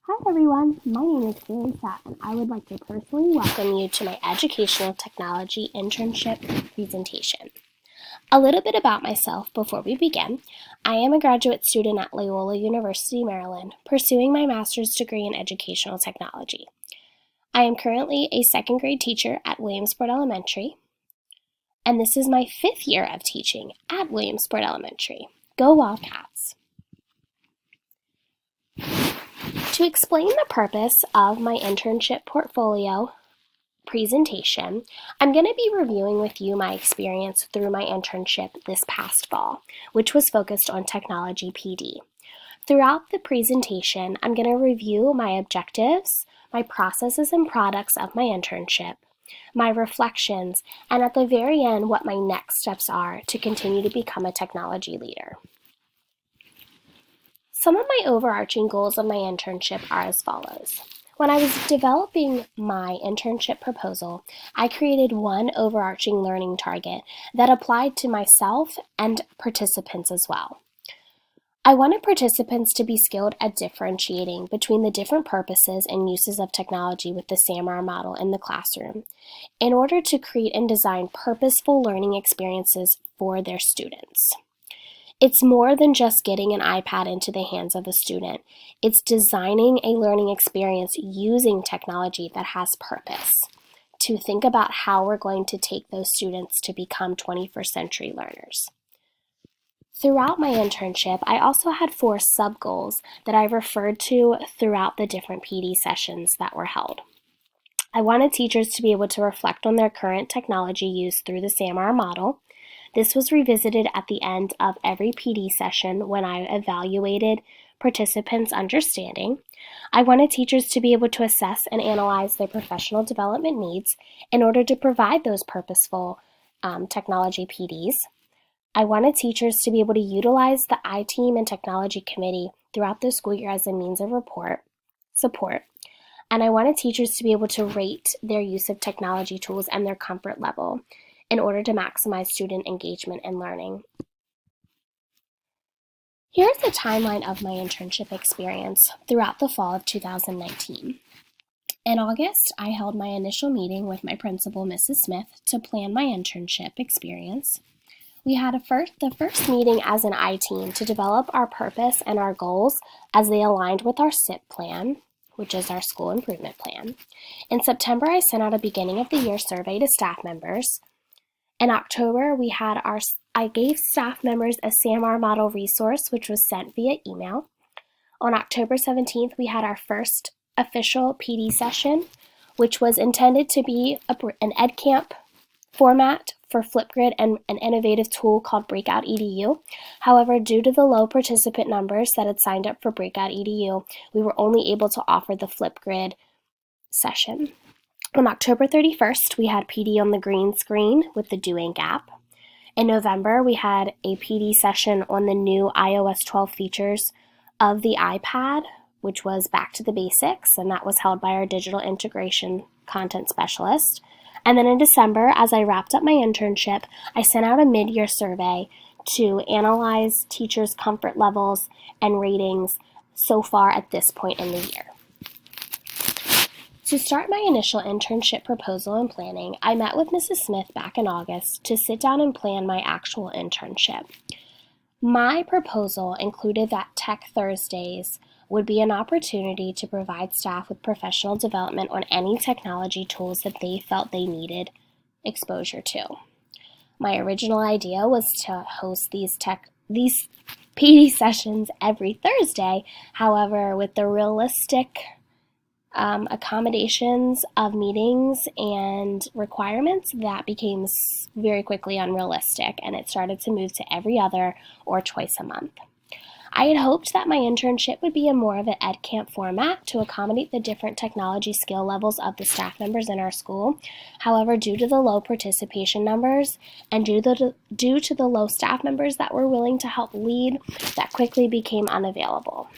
Hi everyone, my name is Bailey Sapp, and I would like to personally welcome you to my Educational Technology Internship Presentation. A little bit about myself before we begin. I am a graduate student at Loyola University, Maryland, pursuing my master's degree in Educational Technology. I am currently a second grade teacher at Williamsport Elementary, and this is my 5th year of teaching at Williamsport Elementary. Go Wildcats! To explain the purpose of my internship portfolio presentation, I'm going to be reviewing with you my experience through my internship this past fall, which was focused on technology PD. Throughout the presentation, I'm going to review my objectives, my processes and products of my internship, my reflections, and at the very end, what my next steps are to continue to become a technology leader. Some of my overarching goals of my internship are as follows. When I was developing my internship proposal, I created one overarching learning target that applied to myself and participants as well. I wanted participants to be skilled at differentiating between the different purposes and uses of technology with the SAMR model in the classroom in order to create and design purposeful learning experiences for their students. It's more than just getting an iPad into the hands of a student. It's designing a learning experience using technology that has purpose, to think about how we're going to take those students to become 21st century learners. Throughout my internship, I also had 4 sub-goals that I referred to throughout the different PD sessions that were held. I wanted teachers to be able to reflect on their current technology use through the SAMR model. This was revisited at the end of every PD session when I evaluated participants' understanding. I wanted teachers to be able to assess and analyze their professional development needs in order to provide those purposeful technology PDs. I wanted teachers to be able to utilize the I-Team and Technology Committee throughout the school year as a means of support. And I wanted teachers to be able to rate their use of technology tools and their comfort level in order to maximize student engagement and learning. Here's the timeline of my internship experience throughout the fall of 2019. In August, I held my initial meeting with my principal, Mrs. Smith, to plan my internship experience. We had the first meeting as an I-Team to develop our purpose and our goals as they aligned with our SIP plan, which is our school improvement plan. In September, I sent out a beginning of the year survey to staff members. In October, I gave staff members a SAMR model resource, which was sent via email. On October 17th, we had our first official PD session, which was intended to be an EdCamp format for Flipgrid and an innovative tool called Breakout EDU. However, due to the low participant numbers that had signed up for Breakout EDU, we were only able to offer the Flipgrid session. On October 31st, we had PD on the green screen with the doing gap. In November, we had a PD session on the new iOS 12 features of the iPad, which was Back to the Basics, and that was held by our digital integration content specialist. And then in December, as I wrapped up my internship, I sent out a mid-year survey to analyze teachers' comfort levels and ratings so far at this point in the year. To start my initial internship proposal and planning, I met with Mrs. Smith back in August to sit down and plan my actual internship. My proposal included that Tech Thursdays would be an opportunity to provide staff with professional development on any technology tools that they felt they needed exposure to. My original idea was to host these PD sessions every Thursday. However, with the realistic accommodations of meetings and requirements, that became very quickly unrealistic, and it started to move to every other or twice a month. I had hoped that my internship would be in more of an EdCamp format to accommodate the different technology skill levels of the staff members in our school. However, due to the low participation numbers and due to the low staff members that were willing to help lead, that quickly became unavailable.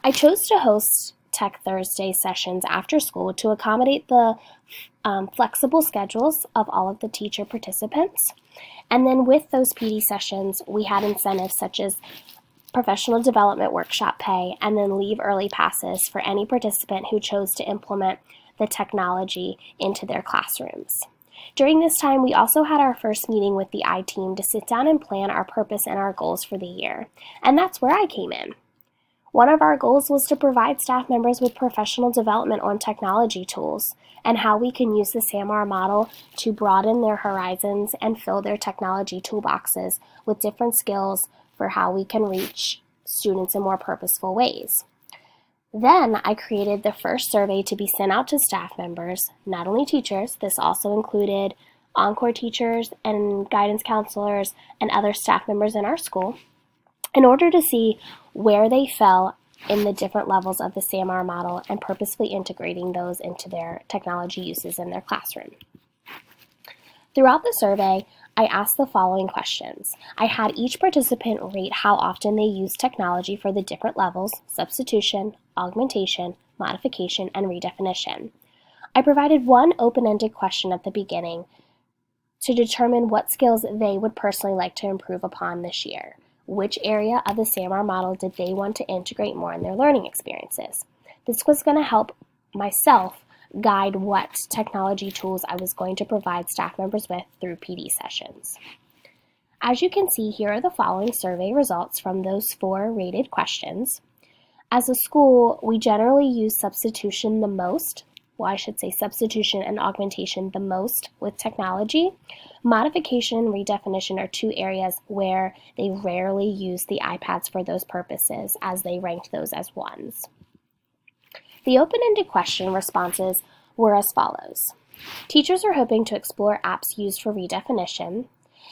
I chose to host Tech Thursday sessions after school to accommodate the flexible schedules of all of the teacher participants. And then with those PD sessions, we had incentives such as professional development workshop pay, and then leave early passes for any participant who chose to implement the technology into their classrooms. During this time, we also had our first meeting with the I-team to sit down and plan our purpose and our goals for the year, and that's where I came in. One of our goals was to provide staff members with professional development on technology tools and how we can use the SAMR model to broaden their horizons and fill their technology toolboxes with different skills for how we can reach students in more purposeful ways. Then I created the first survey to be sent out to staff members, not only teachers. This also included Encore teachers and guidance counselors and other staff members in our school, in order to see where they fell in the different levels of the SAMR model and purposefully integrating those into their technology uses in their classroom. Throughout the survey, I asked the following questions. I had each participant rate how often they use technology for the different levels: substitution, augmentation, modification, and redefinition. I provided one open-ended question at the beginning to determine what skills they would personally like to improve upon this year. Which area of the SAMR model did they want to integrate more in their learning experiences? This was going to help myself guide what technology tools I was going to provide staff members with through PD sessions. As you can see, here are the following survey results from those 4 rated questions. As a school, we generally use substitution the most. Well, I should say substitution and augmentation the most with technology. Modification and redefinition are 2 areas where they rarely use the iPads for those purposes, as they ranked those as 1s. The open-ended question responses were as follows. Teachers are hoping to explore apps used for redefinition.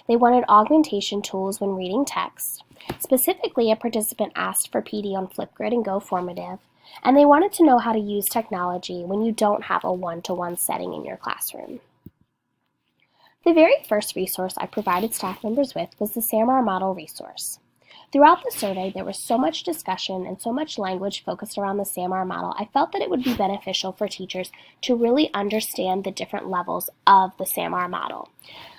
They wanted augmentation tools when reading text. Specifically, a participant asked for PD on Flipgrid and GoFormative, and they wanted to know how to use technology when you don't have a one-to-one setting in your classroom. The very first resource I provided staff members with was the SAMR model resource. Throughout the survey, there was so much discussion and so much language focused around the SAMR model, I felt that it would be beneficial for teachers to really understand the different levels of the SAMR model.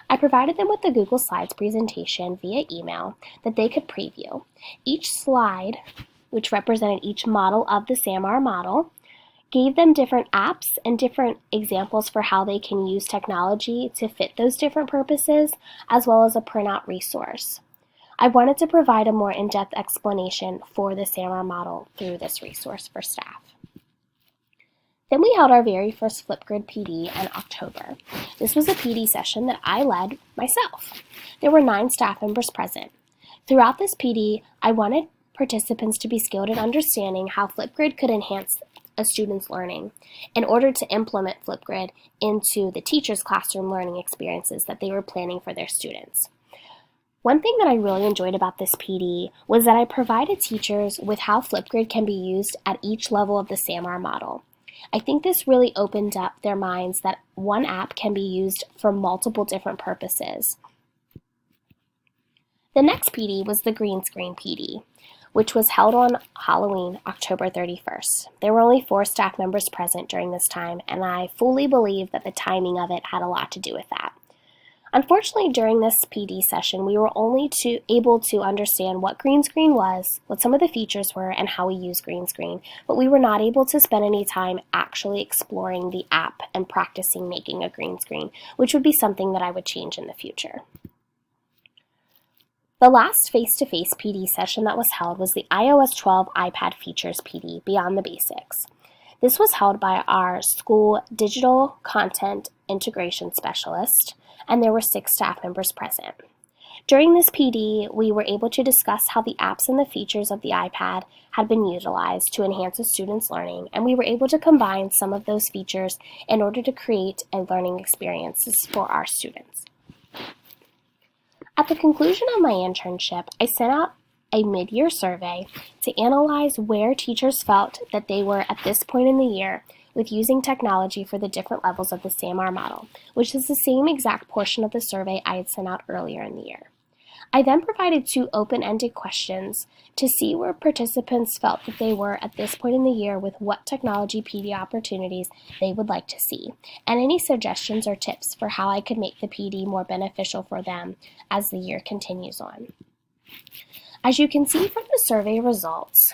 I provided them with the Google Slides presentation via email that they could preview. Each slide, which represented each model of the SAMR model, gave them different apps and different examples for how they can use technology to fit those different purposes, as well as a printout resource. I wanted to provide a more in-depth explanation for the SAMR model through this resource for staff. Then we held our very first Flipgrid PD in October. This was a PD session that I led myself. There were 9 staff members present. Throughout this PD, I wanted participants to be skilled in understanding how Flipgrid could enhance a student's learning in order to implement Flipgrid into the teacher's classroom learning experiences that they were planning for their students. One thing that I really enjoyed about this PD was that I provided teachers with how Flipgrid can be used at each level of the SAMR model. I think this really opened up their minds that one app can be used for multiple different purposes. The next PD was the green screen PD, which was held on Halloween, October 31st. There were only 4 staff members present during this time, and I fully believe that the timing of it had a lot to do with that. Unfortunately, during this PD session, we were only able to understand what green screen was, what some of the features were, and how we use green screen, but we were not able to spend any time actually exploring the app and practicing making a green screen, which would be something that I would change in the future. The last face-to-face PD session that was held was the iOS 12 iPad Features PD, Beyond the Basics. This was held by our school digital content integration specialist, and there were 6 staff members present. During this PD, we were able to discuss how the apps and the features of the iPad had been utilized to enhance a student's learning, and we were able to combine some of those features in order to create a learning experiences for our students. At the conclusion of my internship, I sent out a mid-year survey to analyze where teachers felt that they were at this point in the year with using technology for the different levels of the SAMR model, which is the same exact portion of the survey I had sent out earlier in the year. I then provided 2 open-ended questions to see where participants felt that they were at this point in the year with what technology PD opportunities they would like to see, and any suggestions or tips for how I could make the PD more beneficial for them as the year continues on. As you can see from the survey results,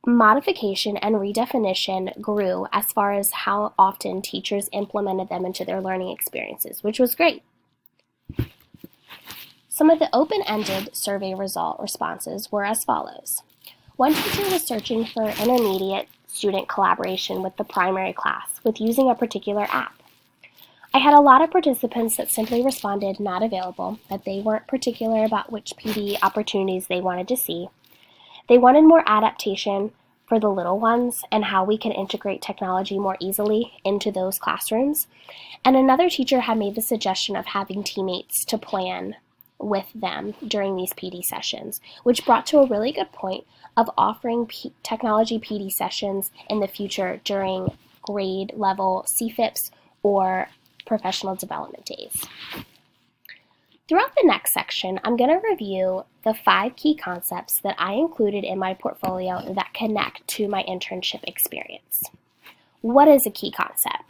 modification and redefinition grew as far as how often teachers implemented them into their learning experiences, which was great. Some of the open-ended survey result responses were as follows. One teacher was searching for intermediate student collaboration with the primary class with using a particular app. I had a lot of participants that simply responded not available, that they weren't particular about which PD opportunities they wanted to see. They wanted more adaptation for the little ones and how we can integrate technology more easily into those classrooms. And another teacher had made the suggestion of having teammates to plan with them during these PD sessions, which brought to a really good point of offering technology PD sessions in the future during grade level CFIPs or professional development days. Throughout the next section, I'm going to review the 5 key concepts that I included in my portfolio that connect to my internship experience. What is a key concept?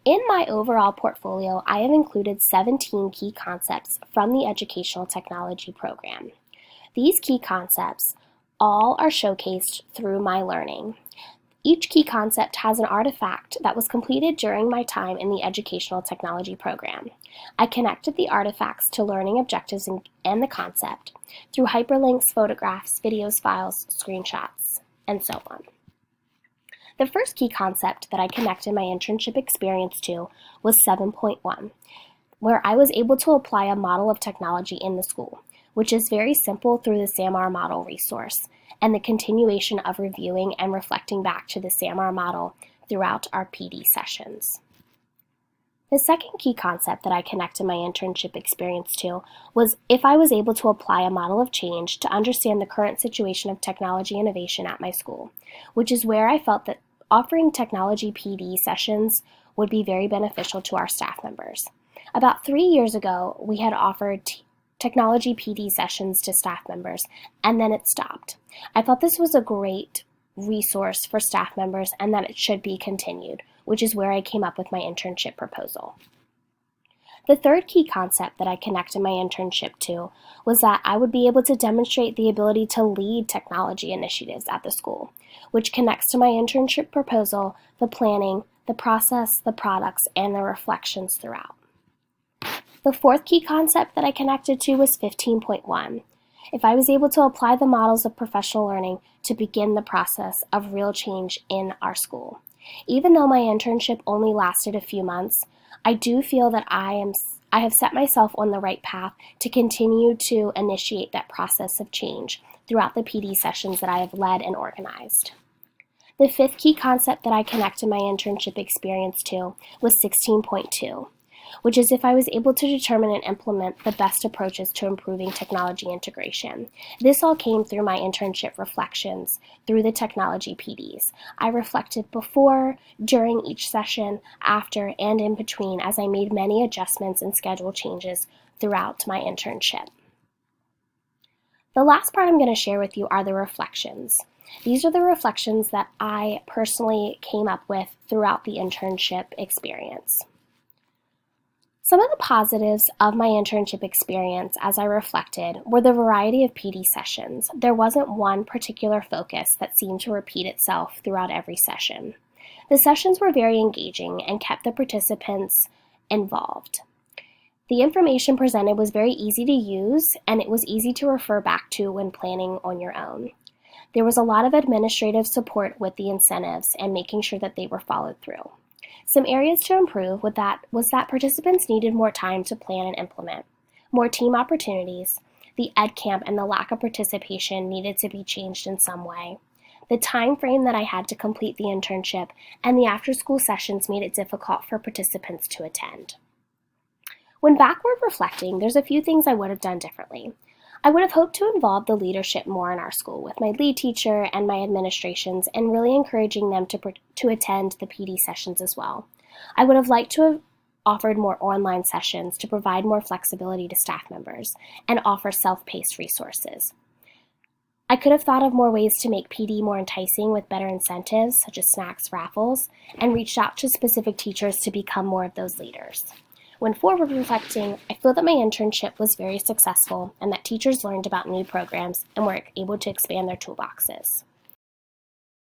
In my overall portfolio, I have included 17 key concepts from the Educational Technology program. These key concepts all are showcased through my learning. Each key concept has an artifact that was completed during my time in the Educational Technology program. I connected the artifacts to learning objectives and the concept through hyperlinks, photographs, videos, files, screenshots, and so on. The first key concept that I connected my internship experience to was 7.1, where I was able to apply a model of technology in the school, which is very simple through the SAMR model resource, and the continuation of reviewing and reflecting back to the SAMR model throughout our PD sessions. The second key concept that I connected my internship experience to was if I was able to apply a model of change to understand the current situation of technology innovation at my school, which is where I felt that offering technology PD sessions would be very beneficial to our staff members. About 3 years ago, we had offered technology PD sessions to staff members, and then it stopped. I thought this was a great resource for staff members and that it should be continued, which is where I came up with my internship proposal. The third key concept that I connected my internship to was that I would be able to demonstrate the ability to lead technology initiatives at the school, which connects to my internship proposal, the planning, the process, the products, and the reflections throughout. The fourth key concept that I connected to was 15.1. If I was able to apply the models of professional learning to begin the process of real change in our school. Even though my internship only lasted a few months, I do feel that I have set myself on the right path to continue to initiate that process of change throughout the PD sessions that I have led and organized. The fifth key concept that I connected my internship experience to was 16.2, which is if I was able to determine and implement the best approaches to improving technology integration. This all came through my internship reflections through the technology PDs. I reflected before, during each session, after, and in between as I made many adjustments and schedule changes throughout my internship. The last part I'm going to share with you are the reflections. These are the reflections that I personally came up with throughout the internship experience. Some of the positives of my internship experience as I reflected were the variety of PD sessions. There wasn't one particular focus that seemed to repeat itself throughout every session. The sessions were very engaging and kept the participants involved. The information presented was very easy to use, and it was easy to refer back to when planning on your own. There was a lot of administrative support with the incentives and making sure that they were followed through. Some areas to improve was that participants needed more time to plan and implement, more team opportunities, the ed camp and the lack of participation needed to be changed in some way. The time frame that I had to complete the internship and the after-school sessions made it difficult for participants to attend. When backward reflecting, there's a few things I would have done differently. I would have hoped to involve the leadership more in our school with my lead teacher and my administrations and really encouraging them to attend the PD sessions as well. I would have liked to have offered more online sessions to provide more flexibility to staff members and offer self-paced resources. I could have thought of more ways to make PD more enticing with better incentives such as snacks, raffles, and reached out to specific teachers to become more of those leaders. When forward reflecting, I feel that my internship was very successful and that teachers learned about new programs and were able to expand their toolboxes.